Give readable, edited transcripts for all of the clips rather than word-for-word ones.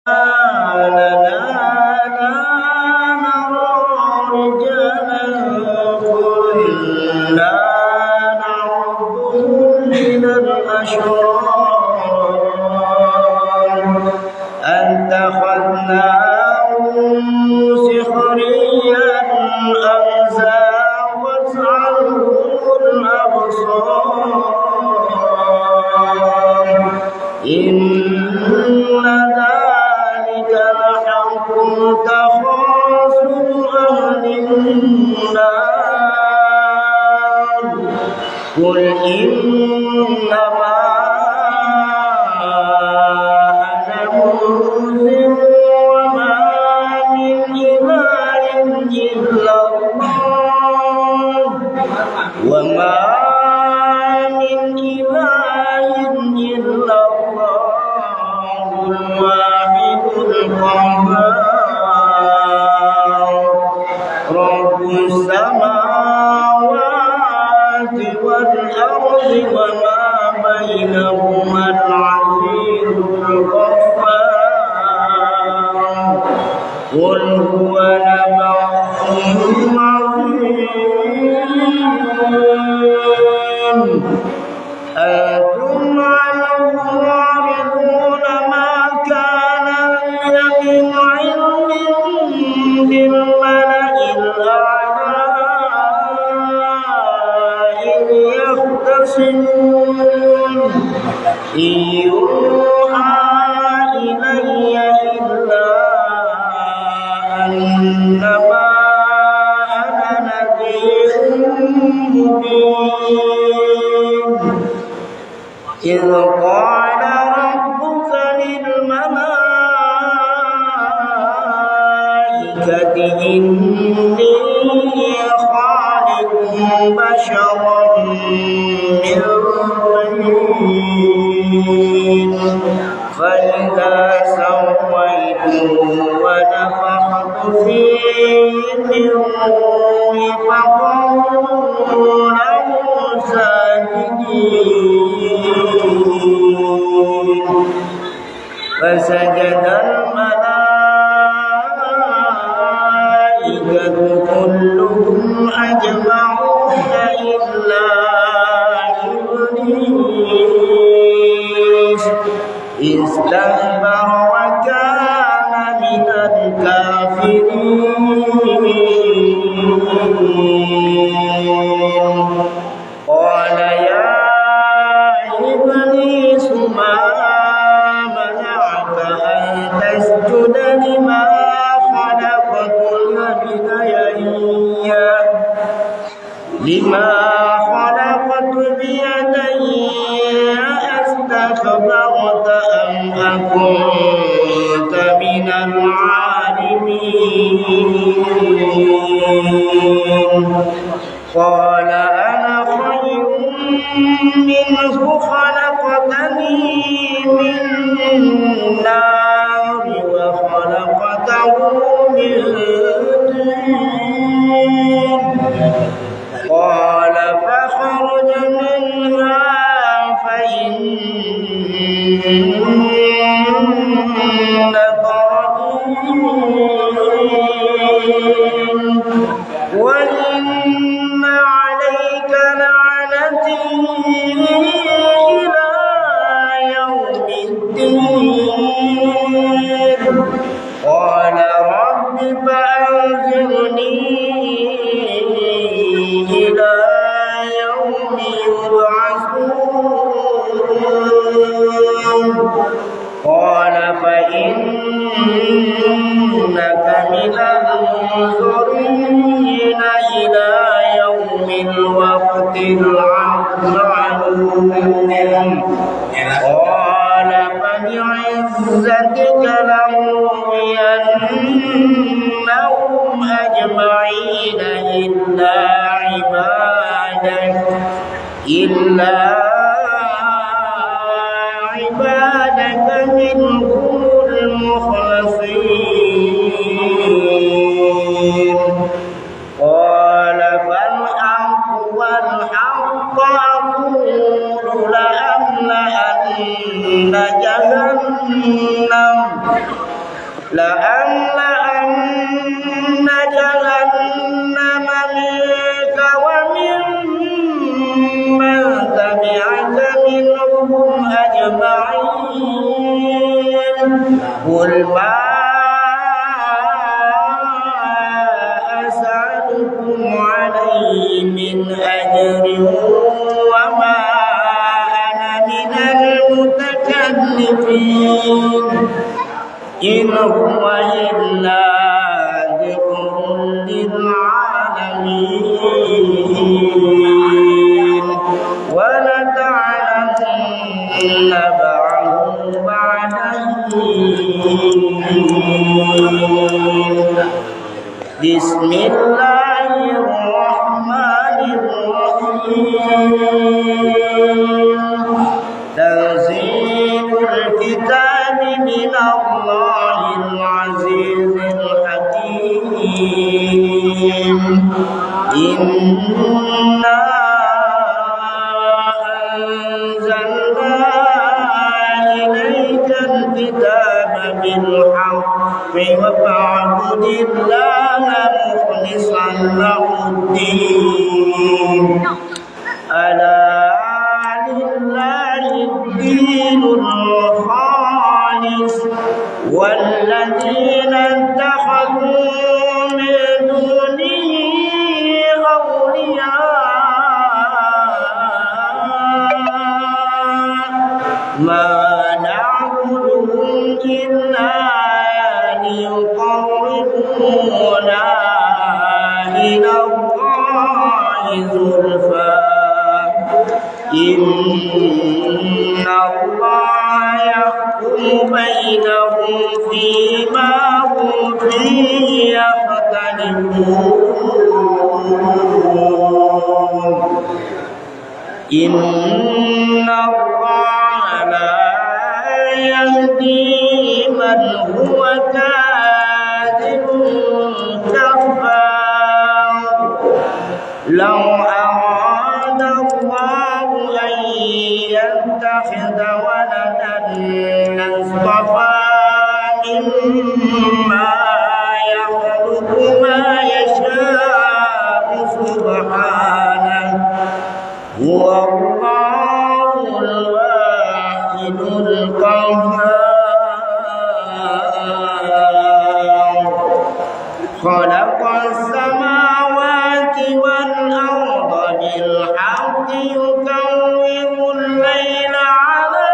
لنا نرى رجالا كنا نعدهم من الأشرار أتخذناهم سخريا أم زاغت عنهم الأبصار إن ذلك لحق تخاصم أهل النار قل إنما أنا منذر وما من إله إلا الله وما من إله إلا الله الواحد القهار رب السماوات والأرض وما بينهما العزيز الغفار قل هو نبأ عظيم أنتم عنه معرضون ما كان لي من علم بالملأ الأعلى إذ يختصمون إن يوحى إلي إلا أنما أنا نذير مبين إذ قال ربك للملائكة إني خالق بشرا من طين فإذا سويته ونفخت فيه من روحي فقعوا له ساجدين فسجد الملائكة كلهم أجمعون إلا إبليس استكبر وكان من الكافرين قال يا إبليس ما منعك أن تسجد لما خلقت بيدي أستكبرت أم كنت من العالمين قال أنا خير منه خلقتني من نار وخلقته من طين قال فاخرج منها فإنك رجيم وإن عليك لعنتي إلى يوم الدين قال رب فأنظرني إلى يوم يبعثون قال فإنك من المنظرين إلى يوم الوقت المعلوم قال فبعزتك لأغوينهم أجمعين إلا عبادك منهم المخلصين قال فالحق والحق أقول لأملأن جهنم لأملأن جهنم منك وممن تبعك منهم أجمعين قل ما أسألكم عليه من أجر وما أنا من المتكلفين إن هو إلا ذكر للعالمين ولتعلمن بعده بعد حين بسم الله الرحمن الرحيم تنزيل الكتاب من الله العزيز الحكيم إنا أنزلنا إليك الكتاب بالحق فاعبد الله مخلصا له الدين ألا لله الدين الخالص والذين اتخذوا من دونه أولياء ما نعبدهم إلا ليقربونا إلى الله زلفى إن الله يحكم بينهم فيما هم فيه يختلفون إن الله لا يهدي من هو كاذب كفار لو أراد الله أن يتخذ ولدا لاصطفى مما يخلق ما يشاء سبحانه هو الله الواحد القهار خلق السماوات والأرض بالحق يكور الليل على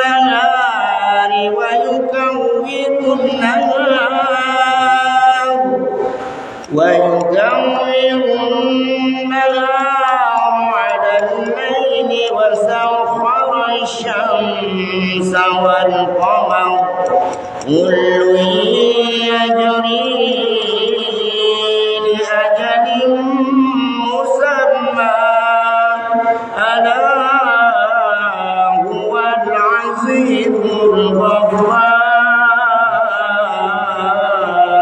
النهار ويكور النهار على الليل وسخر الشمس والقمر كل يجري لأجل مسمى ألا هو العزيز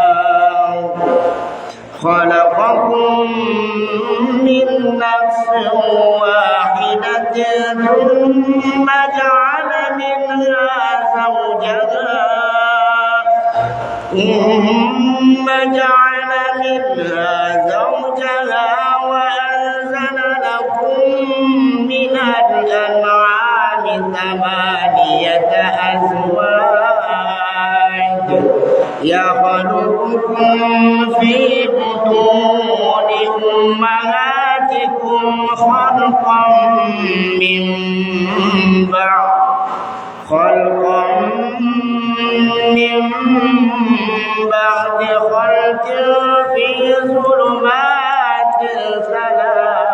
الغفار خلقكم من نفس واحدة ثم جعل منها زوجها وأنزل لكم من الأنعام ثمانية أزواج يخلقكم في بطون أمهاتكم خلقا من بعد خلق في ظلمات ثلاث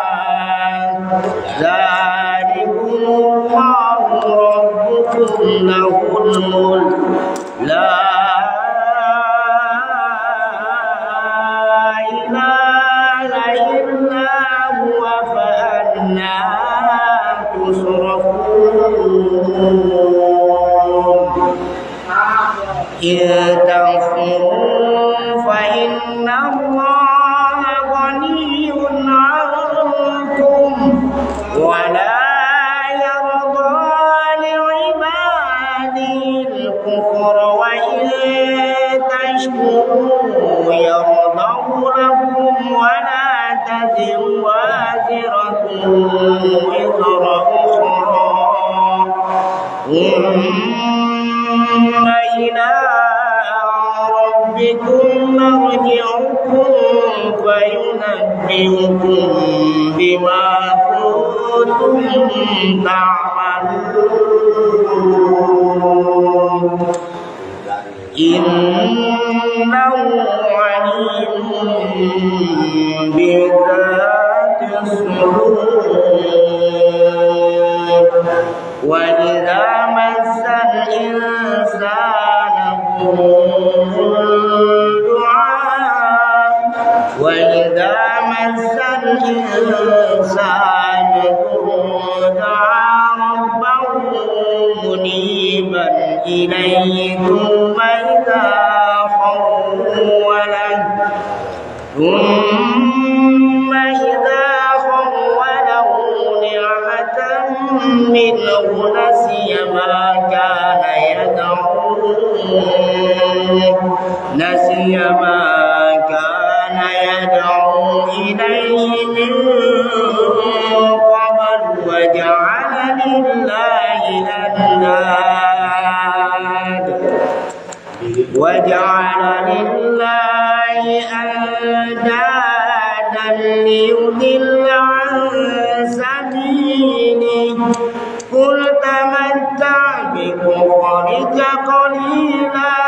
ذلكم الله ربكم له الملك لا إله إلا هو فأنى تصرفون إن تكفروا فإن الله غني عنكم ولا يرضى لعباده الكفر وإن تشكروا يرضه لكم ولا تزر وازرة وزر أخرى ثم إلى ربكم مرجعكم فينبئكم بما كنتم تعملون إنه عليم بذات الصدور وإذا مس الإنسان وإذا مس الإنسان دعا ربه منيبا إليه ثم إذا خوله نعمة منه نسي ما كان يدعو إليه من قبل وجعل لله أندادا ليضل عن سبيله قل تمتع بكفرك قليلا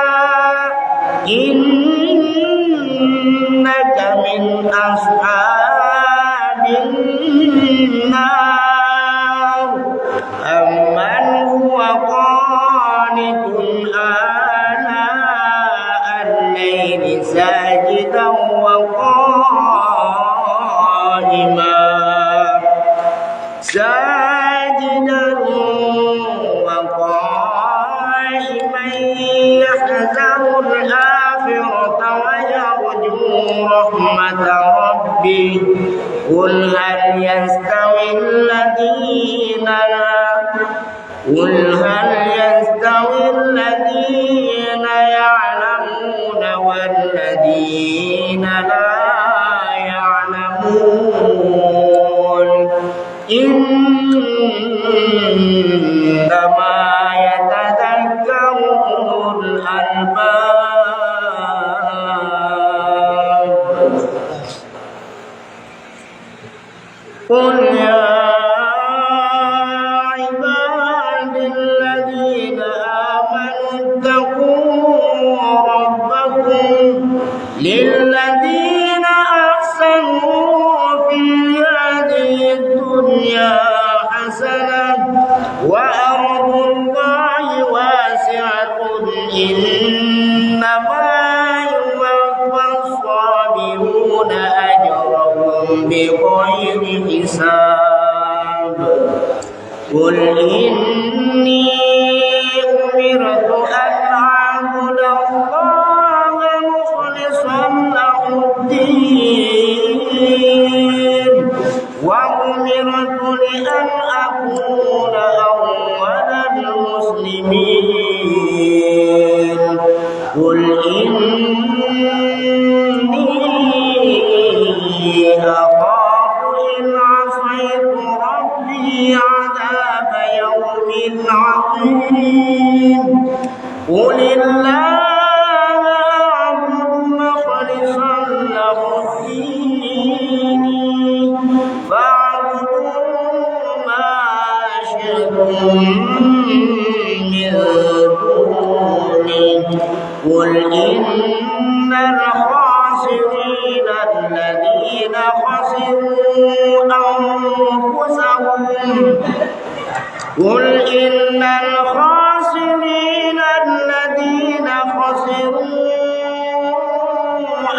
إنك من أصحاب النار أمن هو قانت آناء الليل ساجدا وقائما يحذر الآخرة ويرجو رحمة ربه قل هل يستوي الذين يعلمون والذين لا يعلمون إنما يتذكر أولو الألباب قل يا عبادي الذين آمنوا اتقوا ربكم للذين أحسنوا في هذه الدنيا حسنة وأرض الله واسعة إنما يوفى الصابرون أجرهم بغير حساب قل إني أمرت أن أعبد الله مخلصا له الدين وأمرت لأن أكون أول المسلمين قل إني أخاف إن عصيت ربي عذاب يوم عظيم قل الله أعبد مخلصا له الدين فاعبدوا ما شئتم من دونه قل إن الخاسرين الذين خسروا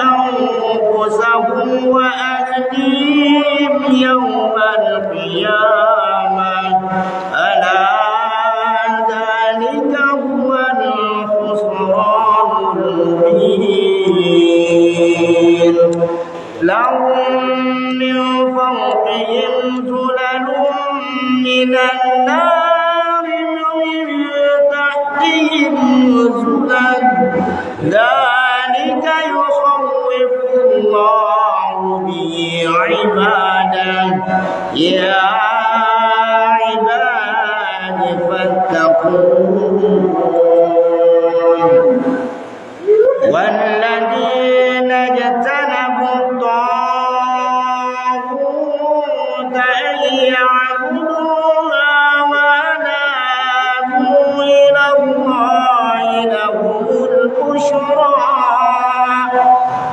أنفسهم وأهليهم يوم القيامة ألا ذلك هو الخسران المبين لهم من فوقهم ظلل من النار من تحتهم ظلل والذين اجتنبوا الطاغوت أن يعبدوها وأنابوا إلى الله لهم البشرى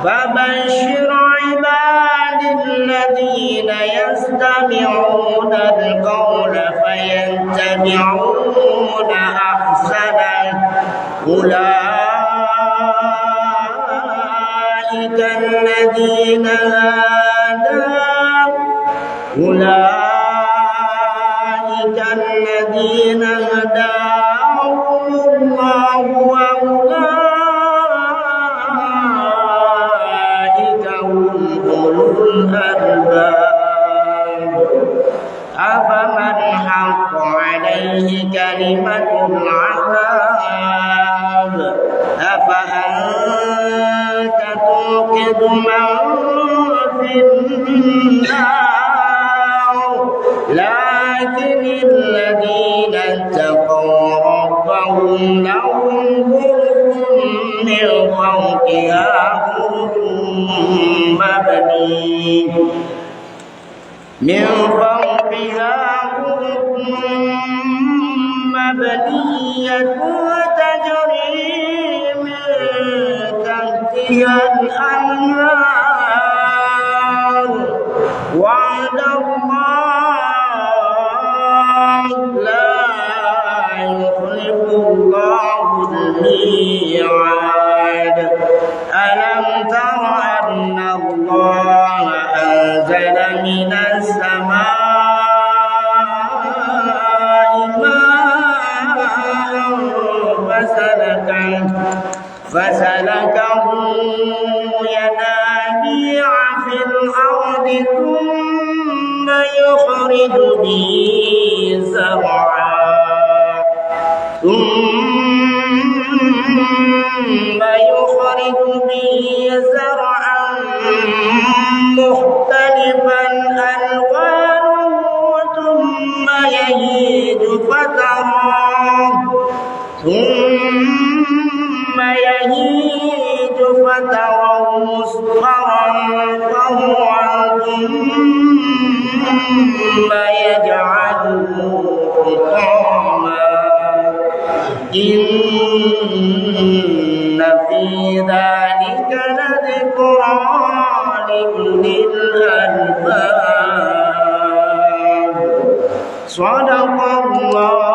فبشر عباد الذين يستمعون القول فيتبعون أحسنه أولئك الذين هداهم الله وأولئك هم أولو الألباب أفمن حق عليه كلمة العذاب أفأنت توقظ من في النار لكن الذين اتقوا ربهم لهم غرف من فوقها غرف مبنية تجري من تحتها الأنهار وعد الله لا يخلف الله الميعاد ألم تر أن الله أنزل من السماء ماء فسلكه ينابيع في الأرض ثم يخرج به زرعا مختلفا ألوانه ثم يهيج فتراه مصفرا ثم يجعله حطاما إن في ذلك لذكرى لأولي الألباب صدق الله